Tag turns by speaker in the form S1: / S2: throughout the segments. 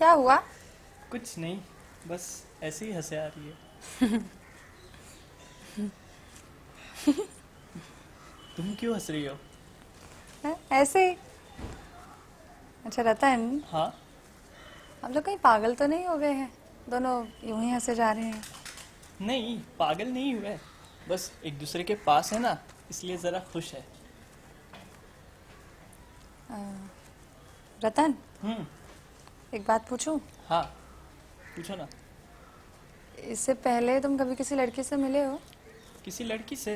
S1: क्या हुआ?
S2: कुछ नहीं, बस ऐसे ही हंसे आ रही है। तुम क्यों हंस रही हो?
S1: ऐसे ही। अच्छा रतन,
S2: हाँ।
S1: हम लोग कहीं पागल तो नहीं हो गए हैं? दोनों यूं ही हंसे जा रहे हैं।
S2: नहीं, पागल नहीं हुए, बस एक दूसरे के पास है ना, इसलिए ज़रा खुश है।
S1: अ, रतन,
S2: हम्म।
S1: एक बात पूछूं?
S2: हाँ, पूछो ना।
S1: इससे पहले तुम कभी किसी लड़की से मिले हो?
S2: किसी लड़की से?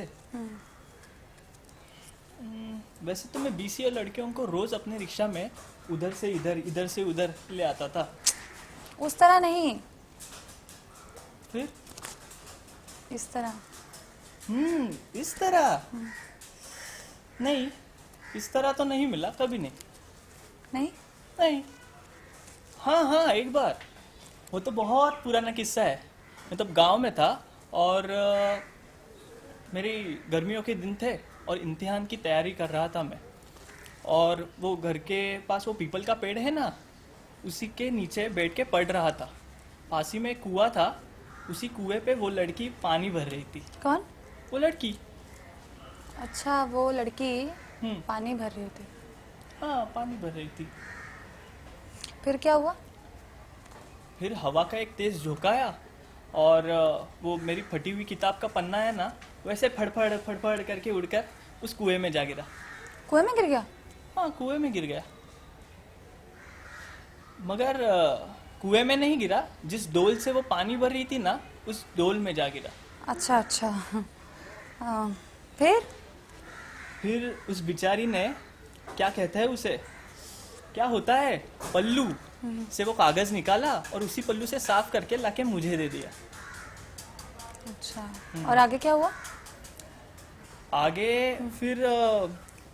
S2: वैसे तो मैं बीसीए लड़कियों को रोज़ अपने रिक्शा में उधर से इधर, इधर से उधर ले आता था।
S1: उस तरह नहीं,
S2: फिर?
S1: इस तरह।
S2: इस तरह? नहीं, इस तरह तो नहीं मिला, कभी नहीं।
S1: नहीं?
S2: नहीं। हाँ हाँ, एक बार। वो तो बहुत पुराना किस्सा है। मैं तब गांव में था और मेरी गर्मियों के दिन थे और इम्तिहान की तैयारी कर रहा था मैं। और वो घर के पास वो पीपल का पेड़ है ना, उसी के नीचे बैठ के पढ़ रहा था। पास ही में एक कुआं था, उसी कुएं पे वो लड़की पानी भर रही थी।
S1: कौन?
S2: वो लड़की।
S1: अच्छा, वो लड़की
S2: हम्म।
S1: पानी भर रही थी।
S2: हाँ, पानी भर रही थी।
S1: फिर क्या हुआ?
S2: फिर हवा का एक तेज झोंका आया और वो मेरी फटी हुई किताब का पन्ना है ना, वैसे फड़फड़ फड़फड़ करके उड़कर उस कुएं में जा गिरा।
S1: कुएं में गिर गया?
S2: हाँ, कुएं में गिर गया। मगर कुएं में नहीं गिरा, जिस डोल से वो पानी भर रही थी ना, उस डोल में जा गिरा।
S1: अच्छा अच्छा। फिर?
S2: फिर उस बेचारी ने, क्या कहते हैं उसे, क्या होता है, पल्लू से वो कागज निकाला और उसी पल्लू से साफ करके लाके मुझे दे दिया।
S1: अच्छा, और आगे क्या हुआ?
S2: आगे फिर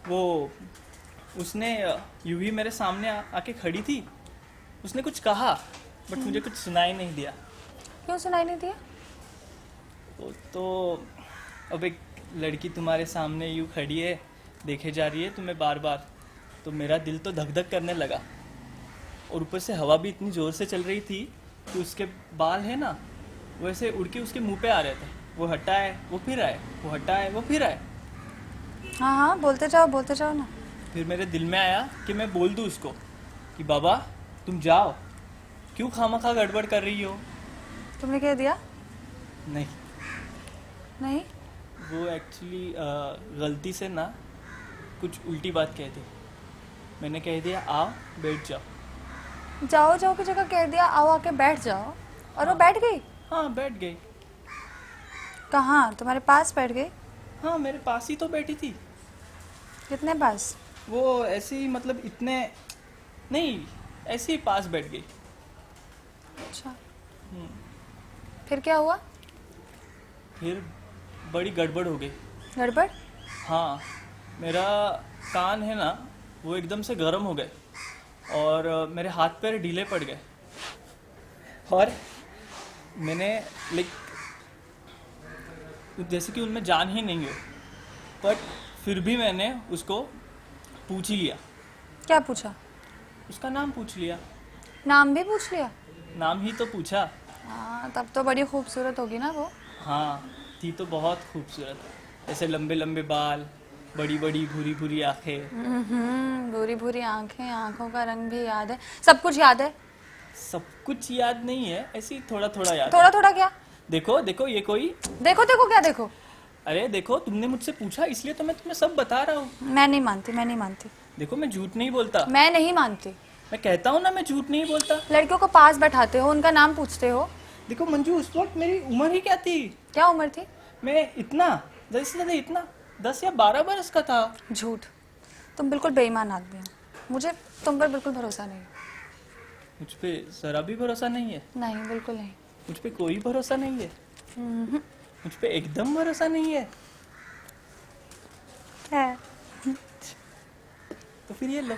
S2: वो उसने यूं ही मेरे सामने आके खड़ी थी। उसने कुछ कहा बट मुझे कुछ सुनाई नहीं दिया।
S1: क्यों सुनाई नहीं दिया?
S2: वो तो, अब एक लड़की तुम्हारे सामने यूं खड़ी है, देखे जा रही है तुम्हें बार बार, तो मेरा दिल तो धक धक करने लगा। और ऊपर से हवा भी इतनी ज़ोर से चल रही थी कि उसके बाल है ना, वैसे उड़ के उसके मुंह पे आ रहे थे। वो हटाए वो फिर आए, वो हटाए वो फिर आए।
S1: हाँ हाँ, बोलते जाओ ना।
S2: फिर मेरे दिल में आया कि मैं बोल दूँ उसको कि बाबा तुम जाओ, क्यों खामखा गड़बड़ कर रही हो।
S1: तुमने कह दिया?
S2: नहीं,
S1: नहीं?
S2: वो एक्चुअली गलती से ना कुछ उल्टी बात कह दी। मैंने कह दिया आओ बैठ जाओ।
S1: जाओ जाओ की जगह कह दिया आओ आके बैठ जाओ, और वो
S2: हाँ।
S1: बैठ गई?
S2: हाँ, बैठ गई।
S1: कहाँ? तुम्हारे पास बैठ गई?
S2: हाँ, मेरे पास ही तो बैठी थी।
S1: कितने पास?
S2: वो ऐसे ही, मतलब इतने नहीं, ऐसे ही पास बैठ गई।
S1: अच्छा, फिर क्या हुआ?
S2: फिर बड़ी गड़बड़ हो गई।
S1: गड़बड़?
S2: हाँ, मेरा कान है ना, वो एकदम से गर्म हो गए और मेरे हाथ पैर ढीले पड़ गए। और मैंने लाइक, जैसे कि उनमें जान ही नहीं है, बट फिर भी मैंने उसको पूछ ही लिया।
S1: क्या पूछा?
S2: उसका नाम पूछ लिया।
S1: नाम भी पूछ लिया?
S2: नाम ही तो पूछा।
S1: हाँ, तब तो बड़ी खूबसूरत होगी ना वो।
S2: हाँ, थी तो बहुत खूबसूरत। ऐसे लंबे लंबे बाल, बड़ी बड़ी भूरी भूरी आंखें।
S1: भूरी भूरी आंखें, आंखों का रंग भी याद है, सब कुछ याद है?
S2: सब कुछ याद नहीं है, ऐसे ही थोड़ा थोड़ा याद
S1: थोड़ा
S2: है।
S1: थोड़ा क्या?
S2: देखो देखो, ये कोई,
S1: देखो देखो क्या देखो?
S2: अरे देखो, तुमने मुझसे पूछा इसलिए तो मैं तुम्हें सब बता रहा हूँ।
S1: मैं नहीं मानती, मैं नहीं मानती,
S2: देखो, मैं झूठ नहीं बोलता।
S1: मैं नहीं मानती।
S2: मैं कहता हूँ ना, मैं झूठ नहीं बोलता।
S1: लड़कियों को पास बैठाते हो, उनका नाम पूछते हो।
S2: देखो मंजू, उस वक्त मेरी उम्र ही क्या थी।
S1: क्या उम्र थी?
S2: मैं इतना, जैसे ज्यादा इतना 10 या 12 बरस का था।
S1: झूठ। तुम बिल्कुल बेईमान आदमी हो, मुझे तुम पर बिल्कुल भरोसा नहीं।
S2: मुझ पे जरा भी भरोसा नहीं है।
S1: नहीं, बिल्कुल नहीं।
S2: मुझ पे कोई भरोसा नहीं है।
S1: हम्म,
S2: मुझ पे एकदम भरोसा नहीं है।
S1: है।
S2: तो फिर ये लो।